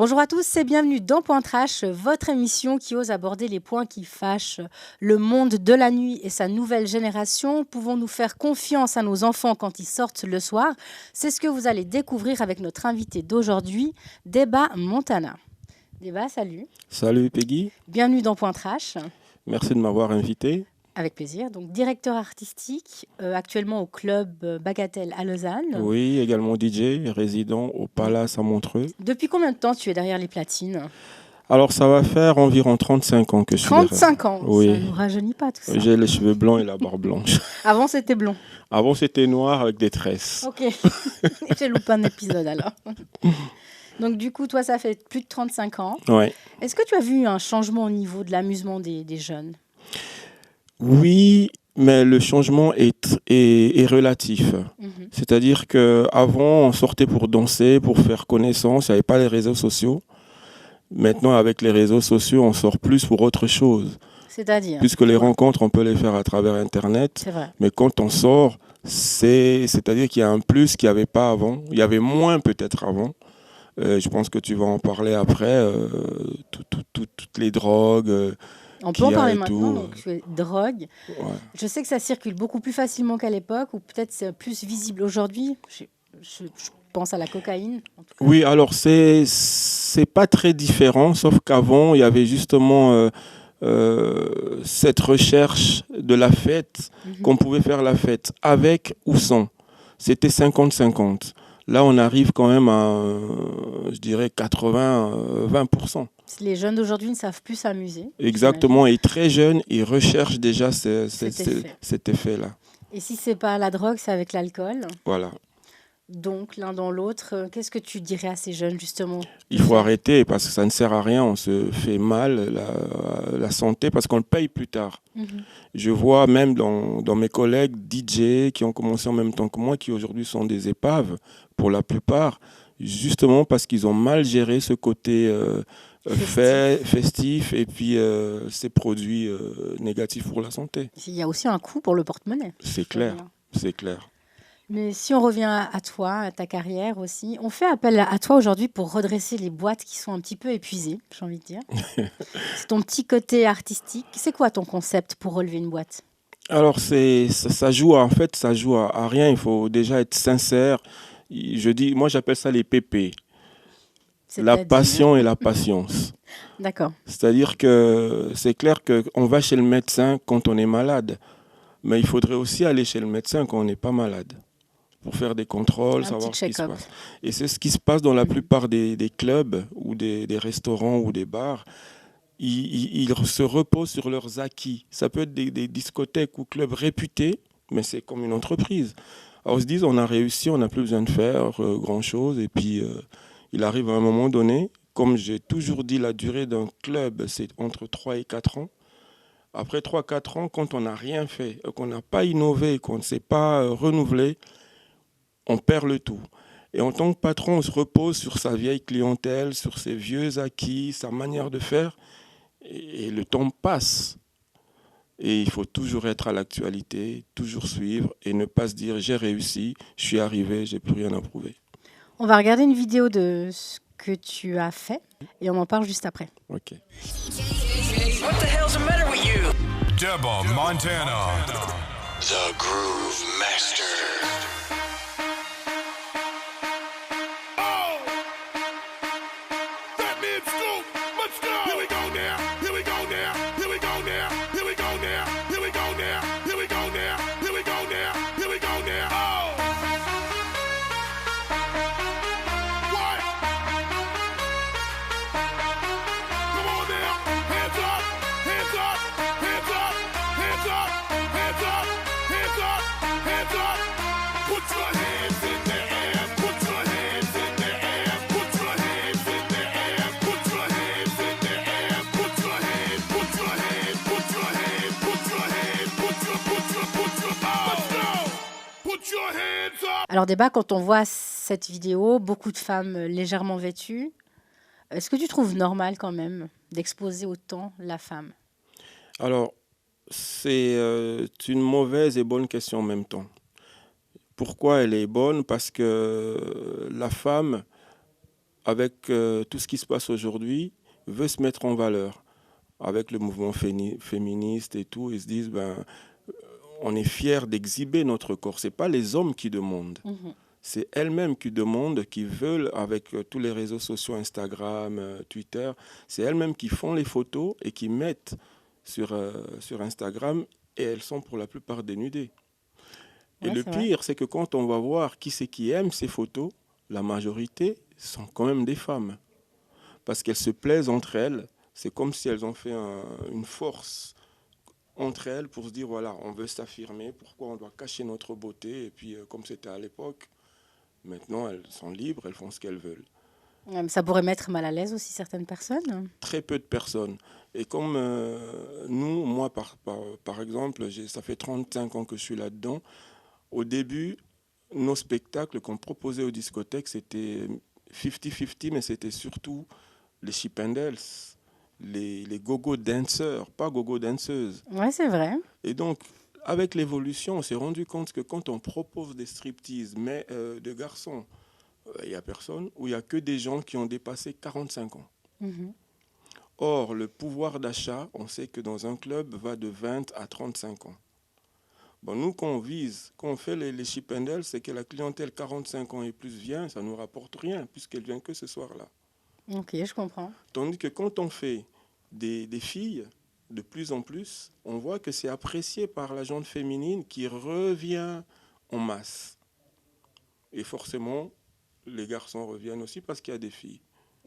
Bonjour à tous et bienvenue dans Point Trash, votre émission qui ose aborder les points qui fâchent le monde de la nuit et sa nouvelle génération. Pouvons-nous faire confiance à nos enfants quand ils sortent le soir? C'est ce que vous allez découvrir avec notre invité d'aujourd'hui, Deba Montana. Deba, salut. Salut Peggy. Bienvenue dans Point Trash. Merci de m'avoir invité. Avec plaisir. Donc, directeur artistique, actuellement au club Bagatelle à Lausanne. Oui, également DJ, résident au Palace à Montreux. Depuis combien de temps tu es derrière les platines? Alors, ça va faire environ 35 ans que je suis 35 ans. Oui. Ça ne nous rajeunit pas tout ça. J'ai les cheveux blancs et la barbe blanche. Avant, c'était blond. Avant, c'était noir avec des tresses. Ok. J'ai loupé un épisode alors. Donc, du coup, toi, ça fait plus de 35 ans. Ouais. Est-ce que tu as vu un changement au niveau de l'amusement des jeunes? Oui, mais le changement est relatif. C'est-à-dire qu'avant, on sortait pour danser, pour faire connaissance. Il n'y avait pas les réseaux sociaux. Maintenant, avec les réseaux sociaux, on sort plus pour autre chose. C'est-à-dire? Puisque les rencontres, on peut les faire à travers Internet. C'est vrai. Mais quand on sort, c'est-à-dire qu'il y a un plus qu'il n'y avait pas avant. Il y avait moins peut-être avant. Je pense que tu vas en parler après. Toutes les drogues. On peut en parler et maintenant, tout. donc drogue. Ouais. Je sais que ça circule beaucoup plus facilement qu'à l'époque, ou peut-être c'est plus visible aujourd'hui. Je pense à la cocaïne. En tout cas. Oui, alors c'est pas très différent, sauf qu'avant, il y avait justement cette recherche de la fête, qu'on pouvait faire la fête avec ou sans. C'était 50-50. Là, on arrive quand même à, je dirais, 80-20%. Les jeunes d'aujourd'hui ne savent plus s'amuser. Exactement, et très jeunes, ils recherchent déjà cet effet-là. Et si c'est pas la drogue, c'est avec l'alcool. Voilà. Donc, l'un dans l'autre, qu'est-ce que tu dirais à ces jeunes, justement? Il faut arrêter parce que ça ne sert à rien, on se fait mal, la santé, parce qu'on le paye plus tard. Je vois même dans mes collègues DJ qui ont commencé en même temps que moi, qui aujourd'hui sont des épaves, pour la plupart, justement parce qu'ils ont mal géré ce côté festif et puis ces produits négatifs pour la santé. Il y a aussi un coût pour le porte-monnaie. C'est clair, c'est clair. Mais si on revient à toi, à ta carrière aussi, on fait appel à toi aujourd'hui pour redresser les boîtes qui sont un petit peu épuisées, j'ai envie de dire. C'est ton petit côté artistique. C'est quoi ton concept pour relever une boîte? Alors, ça joue à rien. Il faut déjà être sincère. Moi, j'appelle ça les PP. La passion et la patience. D'accord. C'est-à-dire que c'est clair qu'on va chez le médecin quand on est malade. Mais il faudrait aussi aller chez le médecin quand on n'est pas malade, pour faire des contrôles, savoir ce qui se passe. Et c'est ce qui se passe dans la plupart des clubs ou des restaurants ou des bars. Ils se reposent sur leurs acquis. Ça peut être des discothèques ou clubs réputés, mais c'est comme une entreprise. Alors ils se disent, on a réussi, on n'a plus besoin de faire grand-chose. Et puis, il arrive à un moment donné, comme j'ai toujours dit, la durée d'un club, c'est entre 3 et 4 ans. Après 3-4 ans, quand on n'a rien fait, qu'on n'a pas innové, qu'on ne s'est pas renouvelé, on perd le tout. Et en tant que patron, on se repose sur sa vieille clientèle, sur ses vieux acquis, sa manière de faire. Et le temps passe. Et il faut toujours être à l'actualité, toujours suivre et ne pas se dire j'ai réussi, je suis arrivé, j'ai plus rien à prouver. On va regarder une vidéo de ce que tu as fait et on en parle juste après. Ok. What the hell's the matter with you? Deba Montana. The Groove Master. Alors Deba, quand on voit cette vidéo, beaucoup de femmes légèrement vêtues, est-ce que tu trouves normal quand même d'exposer autant la femme? Alors, c'est une mauvaise et bonne question en même temps. Pourquoi elle est bonne? Parce que la femme avec tout ce qui se passe aujourd'hui, veut se mettre en valeur avec le mouvement féministe et tout. Ils se disent, on est fiers d'exhiber notre corps. Ce n'est pas les hommes qui demandent. C'est elles-mêmes qui demandent, qui veulent, avec tous les réseaux sociaux, Instagram, Twitter, c'est elles-mêmes qui font les photos et qui mettent sur Instagram, et elles sont pour la plupart dénudées. Et le pire, c'est que quand on va voir qui c'est qui aime ces photos, la majorité sont quand même des femmes. Parce qu'elles se plaisent entre elles. C'est comme si elles ont fait une force entre elles pour se dire, voilà, on veut s'affirmer, pourquoi on doit cacher notre beauté. Et puis, comme c'était à l'époque, maintenant, elles sont libres, elles font ce qu'elles veulent. Ça pourrait mettre mal à l'aise aussi certaines personnes. Très peu de personnes. Et comme nous, moi, par exemple, ça fait 35 ans que je suis là-dedans. Au début, nos spectacles qu'on proposait aux discothèques, c'était 50-50, mais c'était surtout les Chippendales, les go-go dancers, pas go-go danseuses. Oui, c'est vrai. Et donc, avec l'évolution, on s'est rendu compte que quand on propose des striptease, mais de garçons, il n'y a personne, ou il n'y a que des gens qui ont dépassé 45 ans. Or, le pouvoir d'achat, on sait que dans un club, va de 20 à 35 ans. Bon, nous, quand on fait les Chippendales, c'est que la clientèle 45 ans et plus vient, ça ne nous rapporte rien, puisqu'elle vient que ce soir-là. Ok, je comprends. Tandis que quand on fait des filles, de plus en plus, on voit que c'est apprécié par la gente féminine qui revient en masse. Et forcément, les garçons reviennent aussi parce qu'il y a des filles.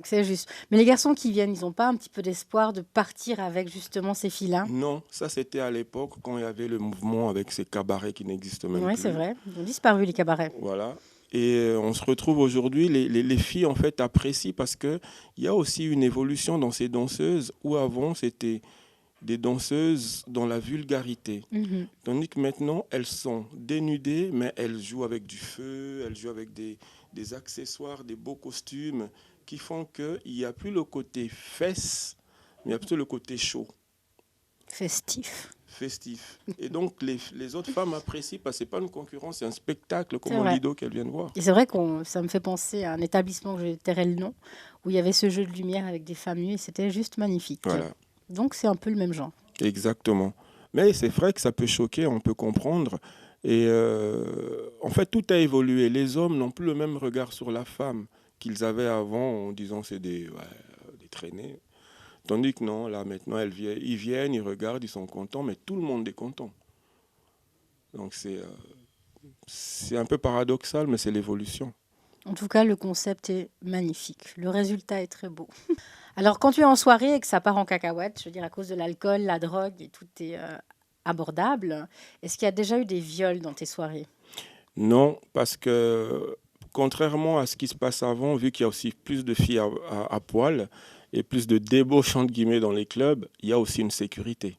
C'est juste. Mais les garçons qui viennent, ils n'ont pas un petit peu d'espoir de partir avec justement ces filles-là? Non, ça c'était à l'époque quand il y avait le mouvement avec ces cabarets qui n'existent même plus. Oui, c'est vrai. Ils ont disparu, les cabarets. Voilà. Et on se retrouve aujourd'hui, les filles en fait apprécient parce qu'il y a aussi une évolution dans ces danseuses où avant c'était des danseuses dans la vulgarité. Tandis que maintenant, elles sont dénudées, mais elles jouent avec du feu, elles jouent avec des accessoires, des beaux costumes qui font qu'il n'y a plus le côté fesses, mais il y a plutôt le côté chaud. Festif. Et donc, les autres femmes apprécient parce que ce n'est pas une concurrence, c'est un spectacle comme au Lido qu'elles viennent voir. Et c'est vrai que ça me fait penser à un établissement que je tairai le nom, où il y avait ce jeu de lumière avec des femmes nues et c'était juste magnifique. Voilà. Donc, c'est un peu le même genre. Exactement. Mais c'est vrai que ça peut choquer, on peut comprendre. Et en fait, tout a évolué. Les hommes n'ont plus le même regard sur la femme qu'ils avaient avant en disant c'est des traînées. Tandis que non, là maintenant, ils viennent, ils regardent, ils sont contents, mais tout le monde est content. Donc c'est un peu paradoxal, mais c'est l'évolution. En tout cas, le concept est magnifique. Le résultat est très beau. Alors, quand tu es en soirée et que ça part en cacahuète, je veux dire à cause de l'alcool, la drogue et tout est abordable, est-ce qu'il y a déjà eu des viols dans tes soirées? Non, parce que contrairement à ce qui se passe avant, vu qu'il y a aussi plus de filles à poil et plus de débauche entre guillemets dans les clubs, il y a aussi une sécurité.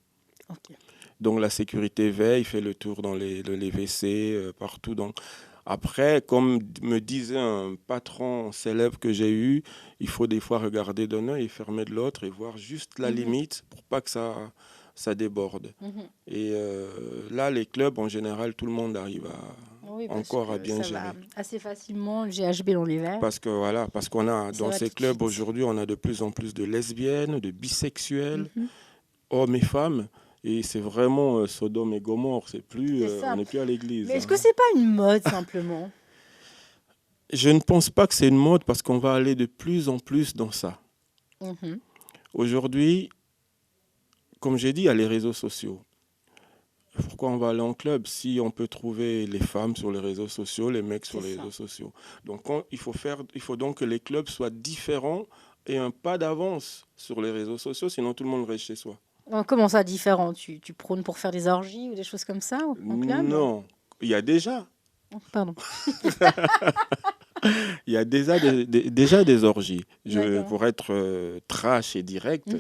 Okay. Donc la sécurité veille, fait le tour dans les WC, partout. Donc, après, comme me disait un patron célèbre que j'ai eu, il faut des fois regarder d'un œil et fermer de l'autre et voir juste la limite pour pas que ça déborde. Et là, les clubs, en général, tout le monde arrive à bien gérer. Va assez facilement, le GHB dans les verres. Parce qu'on a dans ces clubs aujourd'hui, on a de plus en plus de lesbiennes, de bisexuels, hommes et femmes. Et c'est vraiment Sodome et Gomorrhe, on n'est plus à l'église. Mais est-ce que c'est pas une mode simplement? Je ne pense pas que c'est une mode parce qu'on va aller de plus en plus dans ça. Aujourd'hui, comme j'ai dit, il y a les réseaux sociaux. Pourquoi on va aller en club si on peut trouver les femmes sur les réseaux sociaux, les mecs sur les réseaux sociaux? Donc il faut donc que les clubs soient différents et un pas d'avance sur les réseaux sociaux, sinon tout le monde reste chez soi. Comment ça, différent? Tu prônes pour faire des orgies ou des choses comme ça en club? Non, il y a déjà. Pardon. Il y a déjà des orgies. Pour être trash et direct,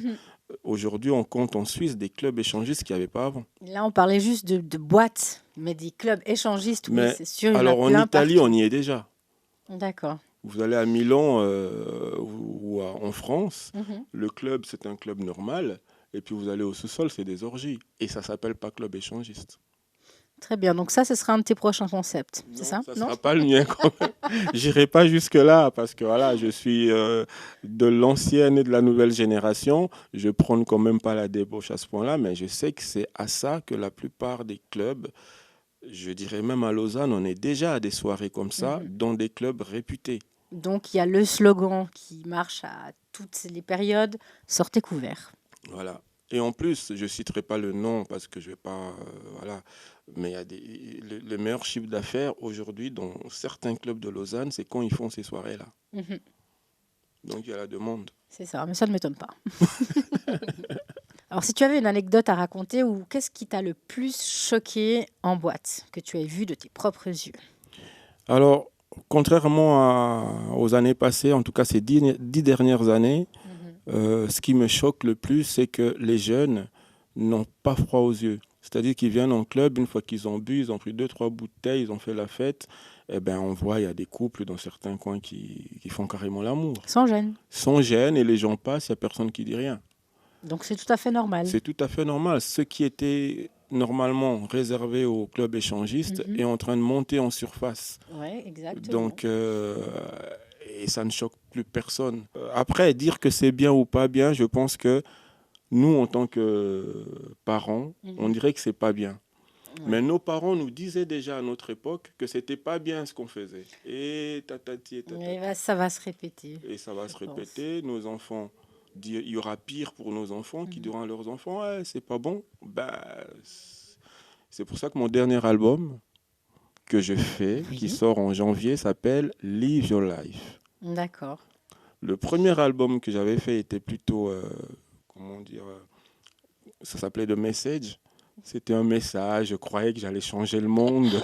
aujourd'hui, on compte en Suisse des clubs échangistes qu'il n'y avait pas avant. Là, on parlait juste de boîtes, mais des clubs échangistes, oui, c'est sûr. Alors, en Italie, on y est déjà. D'accord. Vous allez à Milan ou en France, le club, c'est un club normal. Et puis, vous allez au sous-sol, c'est des orgies. Et ça ne s'appelle pas club échangiste. Très bien, donc ça, ce sera un de tes prochains concepts, c'est ça? Ça ne sera pas le mien quand même. J'irai pas jusque-là parce que voilà, je suis de l'ancienne et de la nouvelle génération. Je prône quand même pas la débauche à ce point-là, mais je sais que c'est à ça que la plupart des clubs, je dirais même à Lausanne, on est déjà à des soirées comme ça, dans des clubs réputés. Donc, il y a le slogan qui marche à toutes les périodes, sortez couverts. Voilà. Et en plus, je ne citerai pas le nom parce que je vais pas. Voilà. Mais il y a le meilleur chiffre d'affaires aujourd'hui dans certains clubs de Lausanne, c'est quand ils font ces soirées-là. Donc il y a la demande. C'est ça, mais ça ne m'étonne pas. Alors, si tu avais une anecdote à raconter, ou qu'est-ce qui t'a le plus choqué en boîte, que tu aies vu de tes propres yeux? Alors, contrairement aux années passées, en tout cas ces 10 dernières années, ce qui me choque le plus, c'est que les jeunes n'ont pas froid aux yeux. C'est-à-dire qu'ils viennent en club, une fois qu'ils ont bu, ils ont pris 2-3 bouteilles, ils ont fait la fête, eh ben on voit, il y a des couples dans certains coins qui font carrément l'amour. Sans gêne. Sans gêne, et les gens passent, il n'y a personne qui dit rien. Donc c'est tout à fait normal. C'est tout à fait normal. Ce qui était normalement réservé aux clubs échangistes est en train de monter en surface. Oui, exactement. Donc, et ça ne choque plus personne. Après, dire que c'est bien ou pas bien, je pense que nous, en tant que parents, on dirait que c'est pas bien. Mais nos parents nous disaient déjà à notre époque que c'était pas bien ce qu'on faisait. Et tatati et tatati. Et ça va se répéter. Et ça va se répéter. Nos enfants, il y aura pire pour nos enfants qui diront à leurs enfants, ouais, c'est pas bon. C'est pour ça que mon dernier album que je fais, qui sort en janvier, s'appelle Live Your Life. D'accord. Le premier album que j'avais fait était plutôt, ça s'appelait The Message. C'était un message, je croyais que j'allais changer le monde.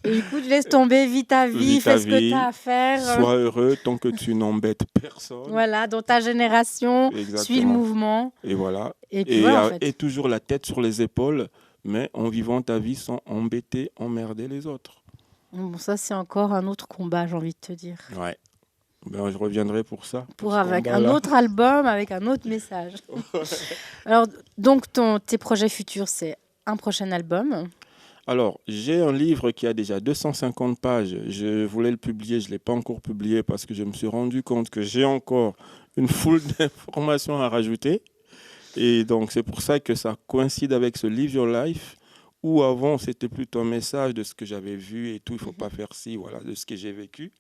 Et écoute, laisse tomber, vis ta vie, fais ce que tu as à faire. Sois heureux tant que tu n'embêtes personne. Voilà, dans ta génération, suis le mouvement. Et voilà. Et puis voilà, en fait. Et toujours la tête sur les épaules, mais en vivant ta vie sans embêter, emmerder les autres. Bon, ça, c'est encore un autre combat, j'ai envie de te dire. Ouais. Ben, je reviendrai pour ça. Avec un autre album, avec un autre message. Alors, donc, tes projets futurs, c'est un prochain album. Alors, j'ai un livre qui a déjà 250 pages. Je voulais le publier, je ne l'ai pas encore publié parce que je me suis rendu compte que j'ai encore une foule d'informations à rajouter. Et donc, c'est pour ça que ça coïncide avec ce Live Your Life, où avant, c'était plutôt un message de ce que j'avais vu et tout, il ne faut pas faire ci, voilà, de ce que j'ai vécu.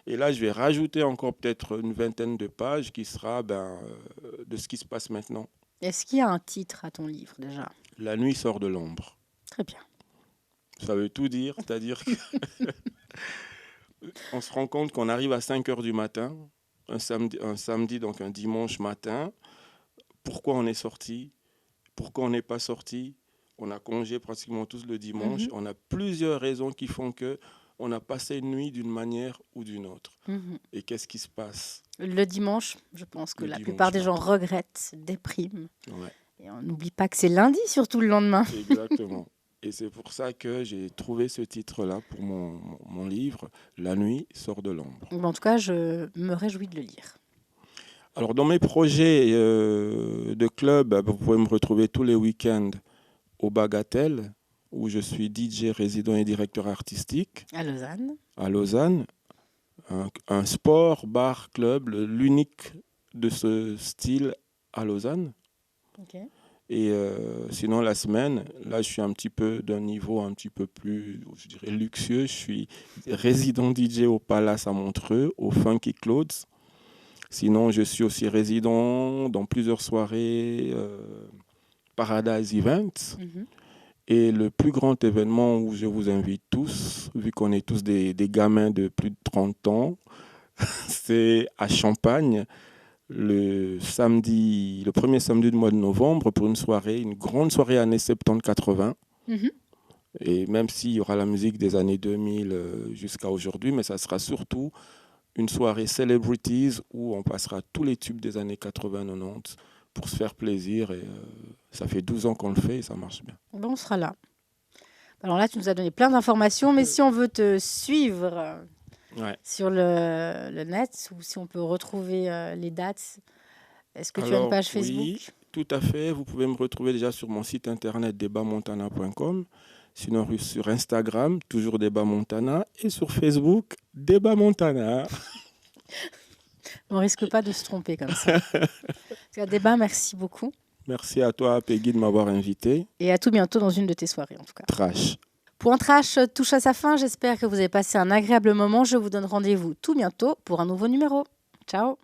Et là, je vais rajouter encore peut-être une vingtaine de pages qui sera de ce qui se passe maintenant. Est-ce qu'il y a un titre à ton livre déjà? La nuit sort de l'ombre. Très bien. Ça veut tout dire, c'est-à-dire qu'on se rend compte qu'on arrive à 5 heures du matin, un samedi, donc un dimanche matin. Pourquoi on est sorti? Pourquoi on n'est pas sorti? On a congé pratiquement tous le dimanche. On a plusieurs raisons qui font que on a passé une nuit d'une manière ou d'une autre. Et qu'est-ce qui se passe? Le dimanche, je pense que la plupart des gens regrettent, dépriment. Ouais. Et on n'oublie pas que c'est lundi, surtout le lendemain. Exactement. Et c'est pour ça que j'ai trouvé ce titre-là pour mon livre, La nuit sort de l'ombre. En tout cas, je me réjouis de le lire. Alors, dans mes projets de club, vous pouvez me retrouver tous les week-ends au Bagatelle, où je suis DJ résident et directeur artistique. À Lausanne. À Lausanne. Un sport, bar, club, l'unique de ce style à Lausanne. Ok. Et sinon, la semaine, là, je suis un petit peu d'un niveau un petit peu plus, je dirais, luxueux. Je suis résident DJ au Palace à Montreux, au Funky Clothes. Sinon, je suis aussi résident dans plusieurs soirées Paradise Events. Et le plus grand événement où je vous invite tous, vu qu'on est tous des gamins de plus de 30 ans, c'est à Champagne, le premier samedi du mois de novembre, pour une grande soirée années 70-80. Et même s'il y aura la musique des années 2000 jusqu'à aujourd'hui, mais ça sera surtout une soirée celebrities où on passera tous les tubes des années 80-90 pour se faire plaisir. Et ça fait 12 ans qu'on le fait et ça marche bien. Bon, on sera là. Alors là, tu nous as donné plein d'informations, mais si on veut te suivre sur le net, ou si on peut retrouver les dates, est-ce que tu as une page Facebook? Oui, tout à fait. Vous pouvez me retrouver déjà sur mon site internet debamontana.com. Sinon, sur Instagram, toujours Débat Montana. Et sur Facebook, Débat Montana. On ne risque pas de se tromper comme ça. Débat, merci beaucoup. Merci à toi, Peggy, de m'avoir invité. Et à tout bientôt dans une de tes soirées, en tout cas. Trash. Point Trash touche à sa fin. J'espère que vous avez passé un agréable moment. Je vous donne rendez-vous tout bientôt pour un nouveau numéro. Ciao.